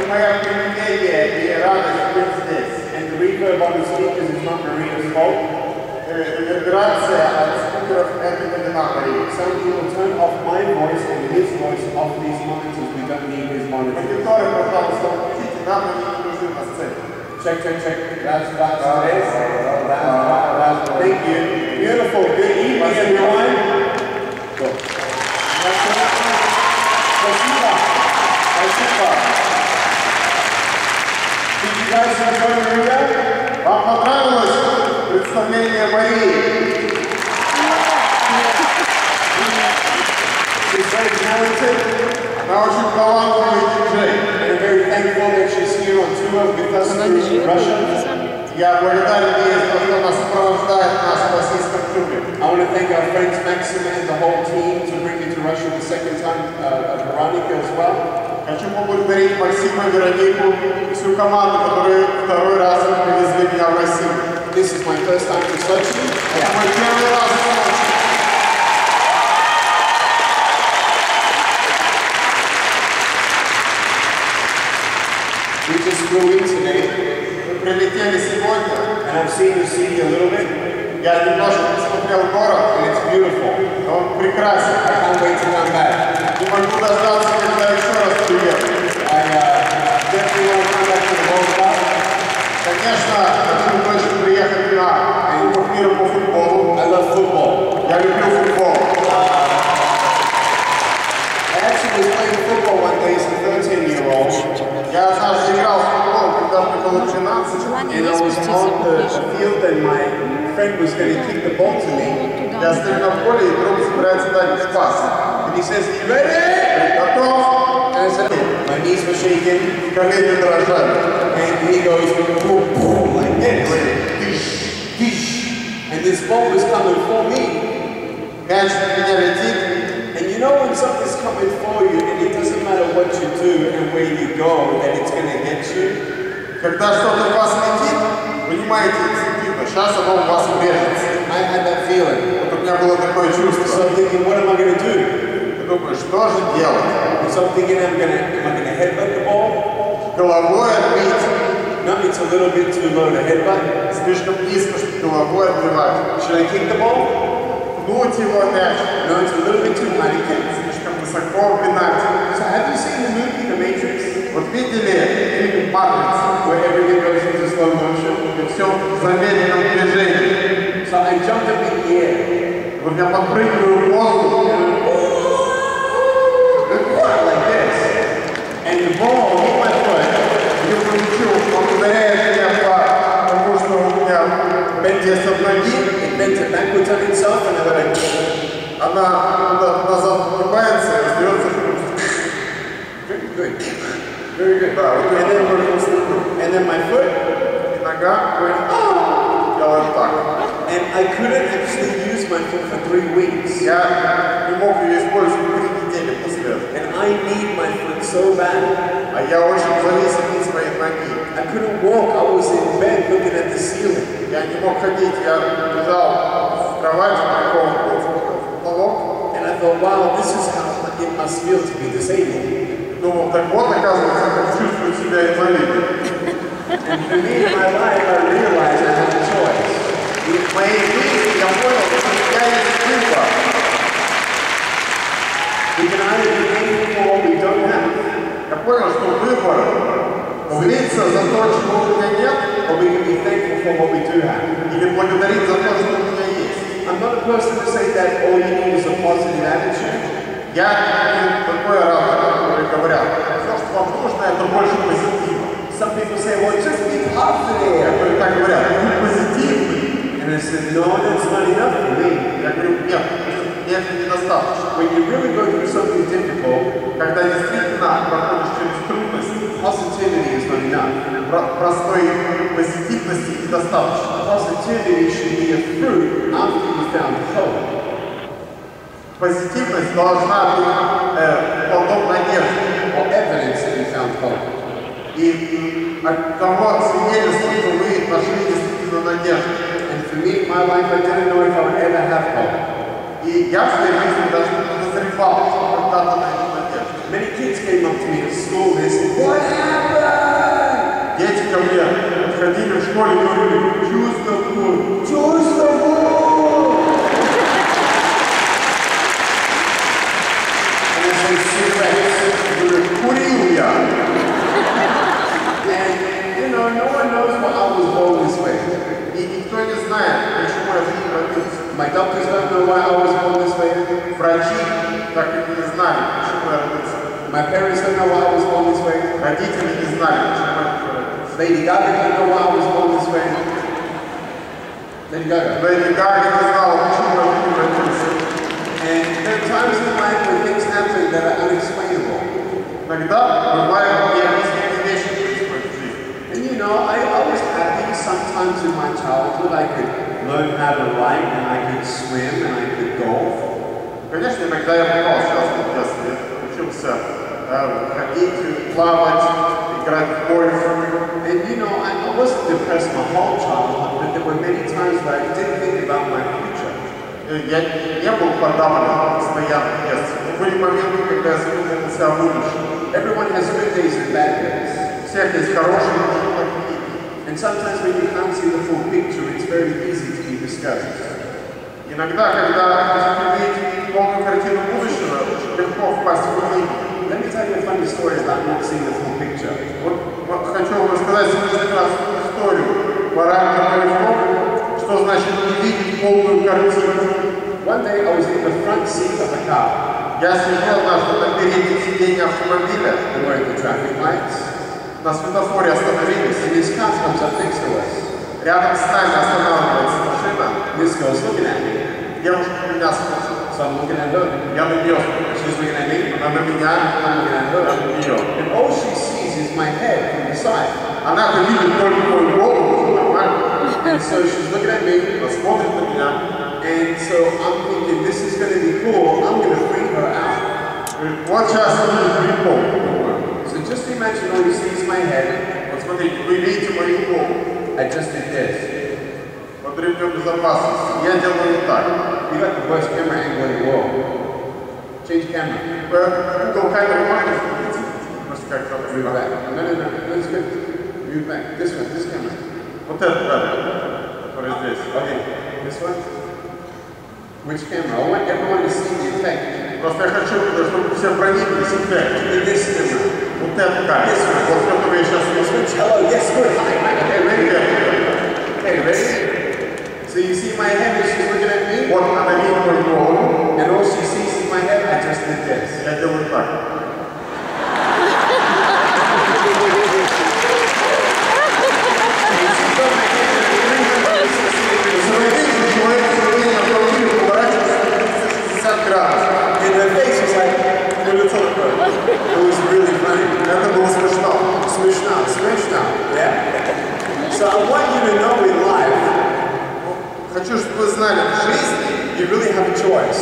моя привилегия и радость быть здесь. And the reverb on the speakers is not Maria's fault. Реверберация от спикеров это не вина Марии. Some people turn off my voice and his voice off these monitors. We don't need his monitors. Мониторы, пожалуйста, включите, нам они не нужны на сцене. Check, check, check. That's Thank you. Beautiful. Good evening, everyone. Cool. Did you guys enjoy Maria? Вам понравилось представление Марии? She's very talented. Она очень талантливый диджей. And I'm very thankful that she's here on tour with us through Russia. Я благодарен ей за то, что она сопровождает нас в российском клубе. I want to thank our friends Maxim and the whole team to bring me to Russia the second time, Veronica as well. Хочу поблагодарить Максима и Веронику и всю команду, которые второй раз привезли меня в Россию. This is my first time to Sochi. Это мой первый раз в Сочи. We just flew in today. Мы прилетели сегодня, and I've seen the city a little bit. Я немножко посмотрел город, and it's beautiful. Он прекрасен. I can't wait to come back. Не могу дождаться, когда еще раз приеду. I definitely want to come back to the World Cup. Конечно, хочу больше приехать на Кубок мира по футболу. I love football. Я люблю футбол. I actually was playing football one day as a 13-year-old. Я однажды играл в футбол, когда мне было 13. And I was on the field and my friend was going to kick the ball to me. Я стою на поле, и друг собирается дать пас. And he says, "You ready?" Готов? And I said, my knees were shaking. Колени дрожали. And he goes, boom, boom, like this. Dish, dish. And this ball was coming for me. Мяч на меня летит. And you know when something's coming for you and it doesn't matter what you do and where you go, that it's going to get you. Когда что-то в вас летит, понимаете инстинктивно, сейчас оно в вас врежется. I had that feeling. Вот у меня было такое чувство. So I'm thinking, what am I going to do? Я думаю, что же делать? So I'm thinking, am I going to headbutt the ball? Головой отбить. No, it's a little bit too low to headbutt. Слишком низко, чтобы головой отбивать. Should I kick the ball? Пнуть его мяч. No, it's a little bit тoo high to kick. Слишком высоко в пенальти. So have you seen the movie The Matrix? Вот видели фильм «Матрица», where everything goes into slow motion? где все в замедленном движении. So I jumped up in the air. Вот я подпрыгиваю в воздух. Like this. And the ball hit my foot. Я полечу, он ударяет меня потому что у меня вес от ноги. It bent it backwards on itself and I went like... Она назад поднимается и остается. Very good. Very good. Да, вот and then my foot и нога делает так. And I couldn't actually use my foot for 3 weeks. Я не мог ее использовать 3 недели после этого. And I need my foot so bad. А я очень зависим от своей ноги. I couldn't walk. I was in bed looking at the ceiling. Я не мог ходить. Я лежал в кровати, прикован в потолок. And I thought, wow, this is how it must feel to be disabled. Думал, так вот, оказывается, как чувствую себя инвалидом. And for me in my life, I realized I had a choice. И в моей жизни я понял, что у меня есть выбор. We can either be thankful for what we don't have. Я понял, что выбор злиться за то, чего у меня нет, or we can be thankful for what we do have. или благодарить за то, что у меня есть. I'm not a person to say that all you need is a positive attitude. Я не такой оратор, который говорят, все, что вам нужно, это больше позитива. Some people say, well, just be positive. Которые так говорят, будь позитивный. And I said, no, that's not enough for me. Я говорю, нет, нет, недостаточно. When you really go through something difficult, когда действительно проходишь через трудности, positivity is not enough. Простой позитивности недостаточно. Positivity should be a fruit after you found hope. Позитивность должна быть плодом надежды. Or evidence that you found hope. И от того свидетельства, что вы нашли действительно надежду. And for me, in my life, I didn't know if I would ever have hope. И я в своей жизни даже не подозревал, что когда-то найду надежду. Many kids came up to me at school and they said, what happened? ко мне подходили в школе и говорили: чувство будет. Чувство будет! Курил я. And, you know, no one knows why I was born this way. И никто не знает, почему я таким родился. My doctors don't know why I was born this way. Врачи так и не знали, почему я родился. My parents don't know why I was born this way. Родители не знали, почему я родился. Lady Gaga didn't know why I was born this way. Lady Gaga. Леди Гага не знала, почему я таким родился. And there are times in life when things happen that are unexplainable. Иногда бывают необъяснимые вещи, происходят в жизни. And you know, I was happy sometimes in my childhood I could learn how to write and I could swim and I could golf. Конечно, иногда я бывал счастлив в детстве, учился ходить, плавать, играть в гольф. And you know, I wasn't depressed my whole childhood, but there were many times where I didn't think about my future. Я не был подавлен постоянно в детстве. Но были моменты, когда я задумывался о будущем. Everyone has good days and bad days. У всех есть хорошие и плохие. And sometimes when you can't see the full picture, it's very easy to be discouraged. Иногда, когда видеть полную картину будущего, очень легко впасть в уныние. Let me tell you a funny story about not seeing the full picture. Вот хочу вам рассказать смешную историю по рамкам того, что значит не видеть полную картину. One day I was in the front seat of a car. Я сидел однажды на переднем сиденье автомобиля. We were at the traffic lights. На светофоре остановились. And this car comes up next to us. Рядом с нами останавливается машина. This girl's looking at me. Девушка на меня смотрит. So I'm looking at her. Я на нее смотрю. She's looking at me. Она на меня, I'm looking at her. я на нее. And all she sees is my head from the side. Она видит только мою голову, нормально. And so she's looking at me. Она смотрит на меня. And so I'm thinking, this is going to be cool. I'm going to bring her out. Вот сейчас будет прикол. So just imagine all you see is my head. Вот смотрите, вы видите мою голову. I just did this. Под ремнем безопасности. Я делаю так. You got the worst camera angle in the world. Change camera. Google камеру можно включить? Может, как-то Move back. No, it's good. Move back. This one, this camera. Вот это камера, которая здесь. Okay, this one. Which camera? I want everyone to see the effect. Просто я хочу, чтобы все прониклись эффектом. This camera. Вот это камера. Вот которую я сейчас вижу. Hello, yes, good. Hi. Okay, ready? Okay, ready? So you see my head as she's looking at me? Вот она видит мою голову. And all she sees is my head. I just did this. Я делаю так. And the face was like, it was really funny. Это было смешно. Смешно, yeah? So I want you to know in life, Хочу, чтобы вы знали, в жизни you really have a choice.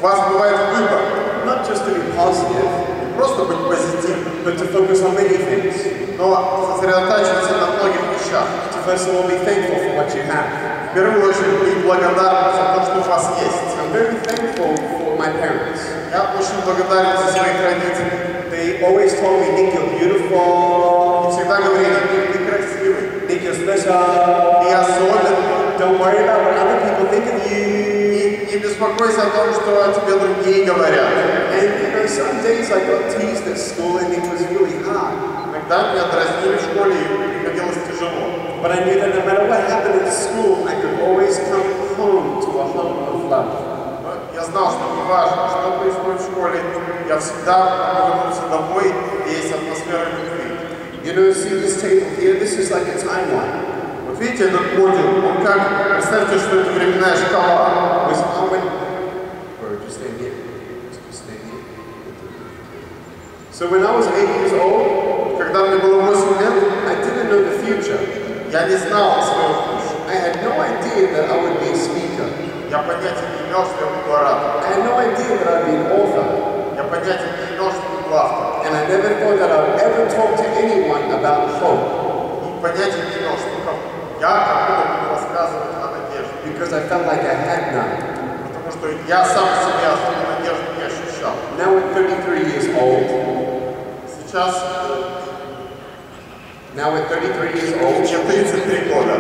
у вас бывает выбор. Not just to be positive, Не просто быть позитивным, but to focus on many things. но сосредотачиваться на многих вещах. To first of all be thankful for what you have. В первую очередь быть благодарным за то, что у вас есть. I'm very thankful for my parents. Я очень благодарен за своих родителей. They always told me, Nick, you're beautiful. И всегда говорили: ты красивый, Nick, you're special. ты особенный. Don't worry about what other people think of you. Не беспокойся о том, что о тебе другие говорят. And you know, some days I got teased at school and it was really hard. Иногда меня дразнили в школе и приходилось тяжело. But I knew that no matter what happened at school, I could always come home to a home of love. Я знал, что не важно, что происходит в школе, я всегда вернулся домой, и есть атмосфера любви. You know, see this table here? This is like a timeline. Вот видите этот подиум, он как, представьте, что это временная шкала. So when I was 8 years old, Когда мне было 8 лет, I didn't know the future. я не знал своего будущего. I had no idea that I would be a speaker. Я понятия не имел, что я буду оратором. I had no idea that I'd be an author. Я понятия не имел, что буду автором. And I never thought that I'd ever talk to anyone about hope. И понятия не имел, что я кому-то буду рассказывать о надежде. Because I felt like I had none. Потому что я сам в себе особой надежды не ощущал. Now at 33 years old, Сейчас Now we're 33 years old. Мне 33 года.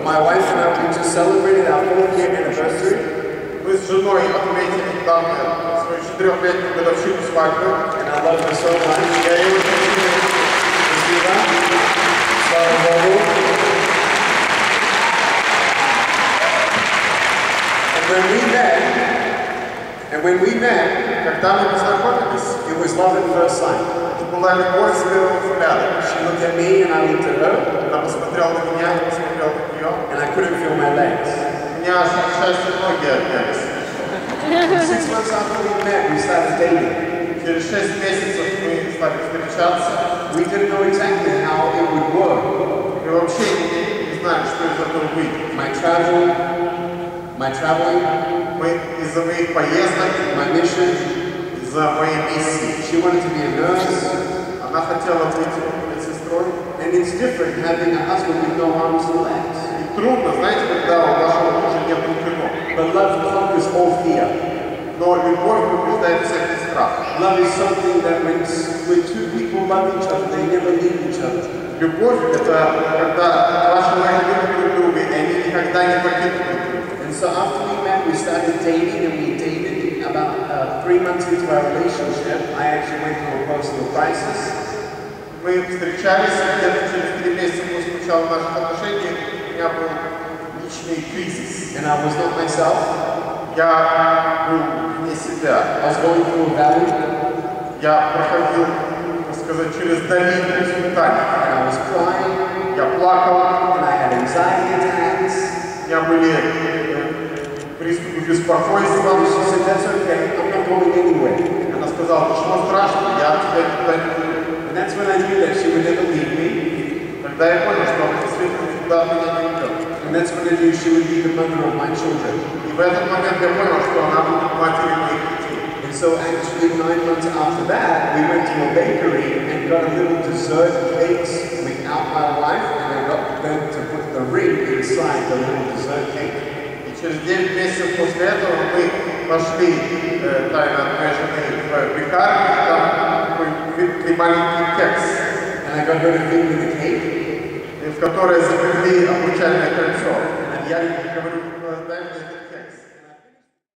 My wife and I, we just celebrated our 4th-year anniversary. Мы с женой отметили недавно свою 4-летнюю годовщину свадьбы. And I love her so much. Я ее очень люблю. Спасибо. Слава Богу. And when we met, когда мы познакомились, it was love at first sight. это была любовь с первого взгляда. She looked at me and I looked at her. Она посмотрела на меня, я посмотрел на нее. And I couldn't feel my legs. У меня аж от счастья ноги отнялись. 6 months after we met, we started dating. Через 6 месяцев мы стали встречаться. We didn't know exactly how it would work. Мы вообще не знали, что из этого выйдет. My traveling, Мы из-за моих поездок, my mission. из-за моей миссии. She wanted to be a nurse. Она хотела быть медсестрой. And it's different having a husband with no arms and legs. И трудно, знаете, когда у вашего мужа нет рук и ног. But love conquers all fear. Но любовь побеждает всякий страх. Love is something that when two people love each other, they never leave each other. Любовь – это когда два человека любят друг друга, и они никогда не покинут друг друга. And so after we met, we started dating, and we dated about 3 months into our relationship. I actually went through a personal crisis. Мы встречались, где-то через 3 месяца после начала наших отношений у меня был личный кризис. And I was not myself. Я был вне себя. I was going through a valley. Я проходил, так сказать, через долину испытаний. And I was crying. Я плакал. And I had anxiety attacks. У меня были приступы беспокойства. She said, "That's okay. I'm not going anywhere." Она сказала, ничего страшного, я тебя никуда не буду. And that's when I knew that she would never leave me. Тогда я понял, что она действительно никуда меня не ведет. And that's when I knew she would be the mother of my children. И в этот момент я понял, что она будет матерью моих детей. And so actually 9 months after that, we went to a bakery and got a little dessert cakes without my wife, and I got them to put the ring inside the little dessert cake. И через 9 месяцев после этого мы пошли тайно от моей жены в пекарню, там такой маленький кекс. And I got her to feed me the cake. В которое запекли обручальное кольцо. Я говорю, дай